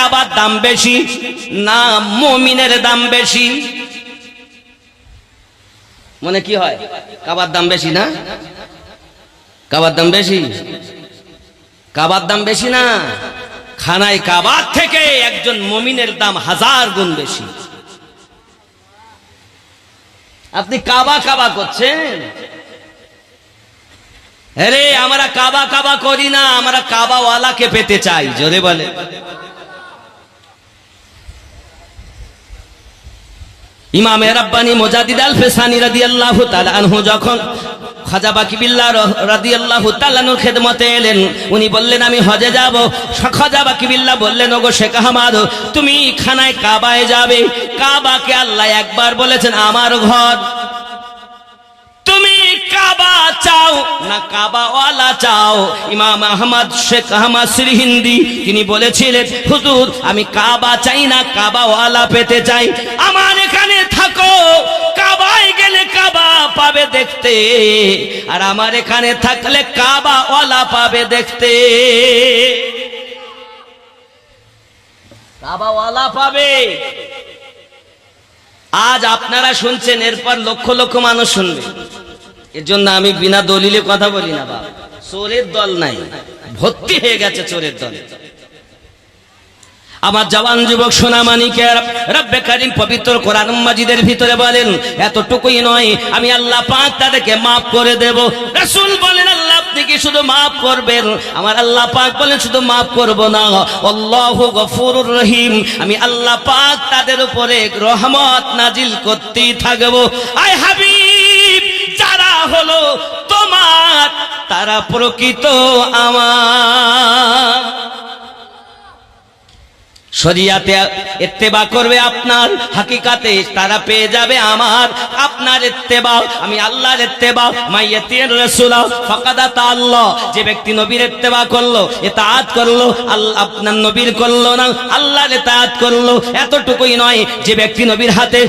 কাবার দাম বেশি না মুমিনের দাম বেশি? মনে কি হয়? কাবার দাম বেশি না? কাবার দাম বেশি? কাবার দাম বেশি না? খানায় কাবার থেকে একজন মুমিনের দাম 1000 গুণ বেশি। আপনি কাবা কাবা করছেন। আরে আমরা কাবা কাবা করি না, আমরা কাবাওয়ালাকে পেতে চাই। জোরে বলে। ইমাম রাব্বানি মুজাদ্দিদ আল ফিসানি রাদিয়াল্লাহু তাআলা আনহু যখন খাজা বাকি বিল্লাহ রাদিয়াল্লাহু তাআলা আনহুর খেদমতে এলেন, উনি বললেন আমি হজে যাব। খাজা বাকি বিল্লাহ বললেন ওগো শেখ আহমদ, তুমি খানায় কাবায় যাবে। কাবাকে আল্লাহ একবার বলেছেন আমার ঘর। তুমি কাবা চাও না কাবাওয়ালা চাও? ইমাম আহমদ শেখ আহমদ সিরহিন্দি তিনি বলেছিলেন হুজুর আমি কাবা চাই না, কাবাওয়ালা পেতে চাই। আমার এখানে থাকো, কাবায় গেলে কাবা পাবে দেখতে, আর আমার এখানে থাকলে কাবাওয়ালা পাবে দেখতে। কাবাওয়ালা পাবে। আজ আপনারা শুনছেন, এরপর লক্ষ লক্ষ মানুষ শুনবে। এর জন্য আমি বিনা দলিলে কথা বলি না বাবা। চোরের দল নাই, ভর্তি হয়ে গেছে চোরের দল। আমার জওয়ান যুবক সোনামানিকের রব্বে কারীম পবিত্র কোরআন মাজিদের ভিতরে বলেন এতটুকুই নয়, আমি আল্লাহ পাক তাদেরকে maaf করে দেব। রাসূল বলেন আল্লাহ আপনি কি শুধু maaf করবেন? আমার আল্লাহ পাক বলেন শুধু maaf করব না, আল্লাহু গফুরুর রহিম, আমি আল্লাহ পাক তাদের উপরে রহমত নাজিল করতেই থাকব। আয় হাবিব, যারা হলো তোমার তারা প্রকৃত আমার। শরিয়াতে ইত্তেবা করবে আপনার, হাকিকাতে তারা পেয়ে যাবে আমার। আপনার ইত্তেবা, আমি আল্লাহর ইত্তেবা। মাইয়াতির রাসূল ফাকাদ আল্লাহ, যে ব্যক্তি নবীর ইত্তেবা করলো, ইতাআত করলো, আল্লাহ আপনার নবীর করলো না, আল্লাহর ইতাআত করলো। এতটুকুই নয়, যে ব্যক্তি নবীর হাতে